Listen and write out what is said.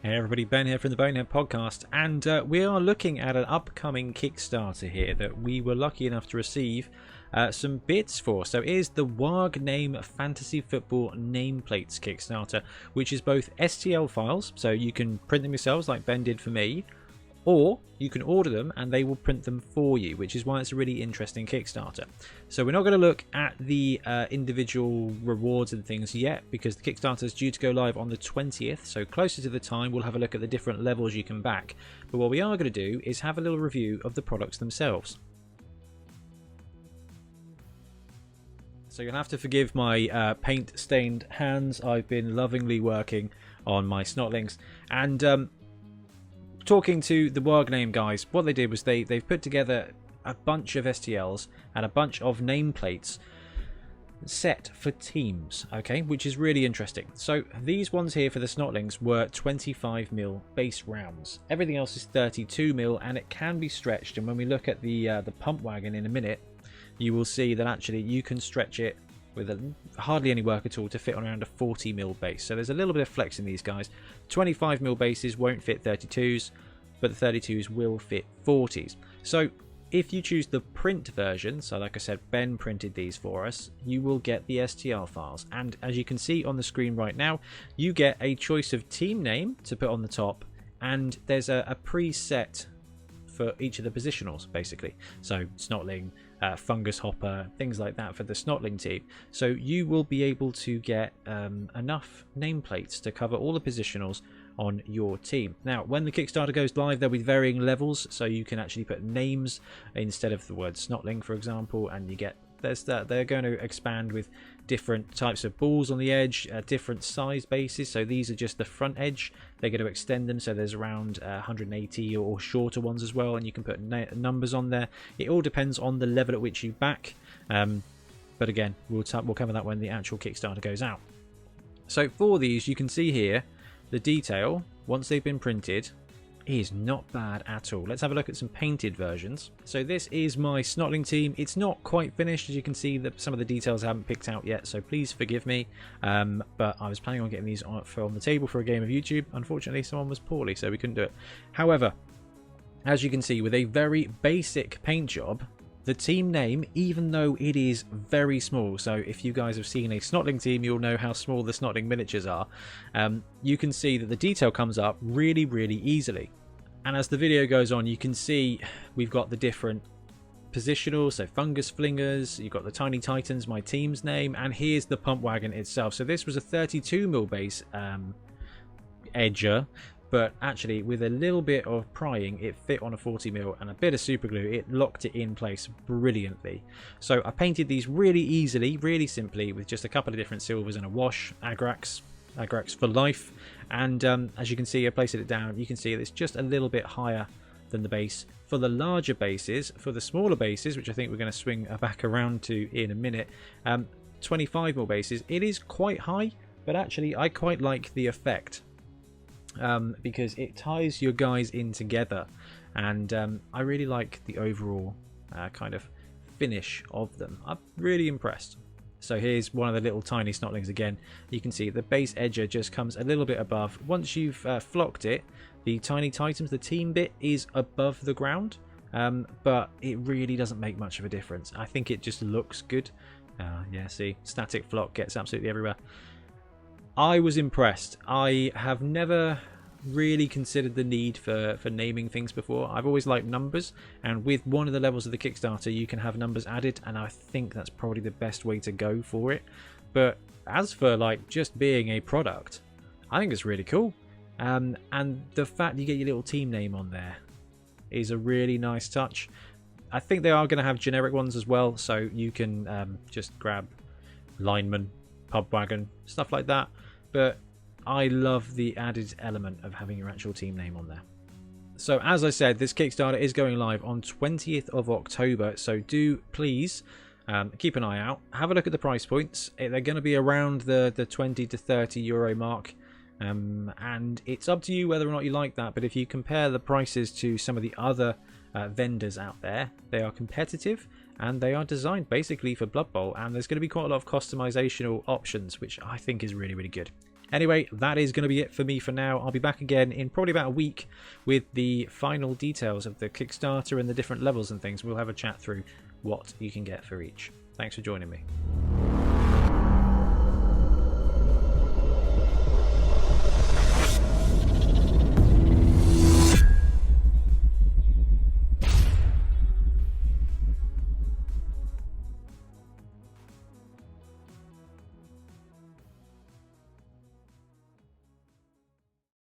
Hey everybody, Ben here from the Bonehead Podcast, and we are looking at an upcoming Kickstarter here that we were lucky enough to receive some bids for. So it is the Warg'Name Fantasy Football Nameplates Kickstarter, which is both STL files, so you can print them yourselves like Ben did for me, or you can order them and they will print them for you, which is why it's a really interesting Kickstarter. So we're not going to look at the individual rewards and things yet, because the Kickstarter is due to go live on the 20th, so closer to the time we'll have a look at the different levels you can back. But what we are going to do is have a little review of the products themselves. So you'll have to forgive my paint stained hands. I've been lovingly working on my snotlings, and talking to the Warg'Name guys, what they did was they've put together a bunch of STLs and a bunch of nameplates set for teams, okay, which is really interesting. So these ones here for the snotlings were 25mm base rounds. Everything else is 32mm, and it can be stretched. And when we look at the pump wagon in a minute, you will see that actually you can stretch it with hardly any work at all to fit on around a 40mm base. So there's a little bit of flex in these guys. 25mm bases won't fit 32s, but the 32s will fit 40s. So if you choose the print version, so like I said, Ben printed these for us, you will get the STL files. And as you can see on the screen right now, you get a choice of team name to put on the top, and there's a preset for each of the positionals, basically. So snotling, fungus hopper, things like that for the snotling team. So you will be able to get enough nameplates to cover all the positionals on your team. Now, when the Kickstarter goes live, there'll be varying levels, so you can actually put names instead of the word snotling, for example, and you get there's that. They're going to expand with different types of balls on the edge, different size bases. So these are just the front edge. They're going to extend them, so there's around 180 or shorter ones as well, and you can put numbers on there. It all depends on the level at which you back, but again, we'll cover that when the actual Kickstarter goes out. So for these, you can see here the detail once they've been printed is not bad at all. Let's have a look at some painted versions. So this is my snotling team. It's not quite finished, as you can see that some of the details I haven't picked out yet, so please forgive me, but I was planning on getting these on the table for a game of YouTube. Unfortunately, someone was poorly, so we couldn't do it. However, as you can see, with a very basic paint job, the team name, even though it is very small, so if you guys have seen a snotling team, you'll know how small the snotling miniatures are, you can see that the detail comes up really, really easily. And as the video goes on, you can see we've got the different positionals, so fungus flingers, you've got the tiny titans, my team's name, and here's the pump wagon itself. So this was a 32mm base edger, but actually with a little bit of prying, it fit on a 40mm, and a bit of super glue, it locked it in place brilliantly. So I painted these really easily, really simply, with just a couple of different silvers and a wash, Agrax for life. And as you can see, I placed it down, you can see it's just a little bit higher than the base. For the larger bases, for the smaller bases, which I think we're going to swing back around to in a minute, 25mm bases, it is quite high, but actually I quite like the effect, because it ties your guys in together, and I really like the overall kind of finish of them. I'm really impressed. So here's one of the little tiny snotlings again. You can see the base edger just comes a little bit above. Once you've flocked it, the tiny titans, the team bit, is above the ground, but it really doesn't make much of a difference. I think it just looks good. Yeah, see, static flock gets absolutely everywhere. I was impressed. I have never really considered the need for naming things before. I've always liked numbers, and with one of the levels of the Kickstarter you can have numbers added, and I think that's probably the best way to go for it. But as for like just being a product, I think it's really cool, and the fact you get your little team name on there is a really nice touch. I think they are going to have generic ones as well, so you can just grab lineman, pub wagon, stuff like that, but I love the added element of having your actual team name on there. So as I said, this Kickstarter is going live on 20th of October, so do please keep an eye out. Have a look at the price points. They're going to be around the 20 to 30 euro mark, and it's up to you whether or not you like that. But if you compare the prices to some of the other vendors out there, they are competitive, and they are designed basically for Blood Bowl, and there's going to be quite a lot of customizational options, which I think is really, really good. Anyway, that is going to be it for me for now. I'll be back again in probably about a week with the final details of the Kickstarter and the different levels and things. We'll have a chat through what you can get for each. Thanks for joining me.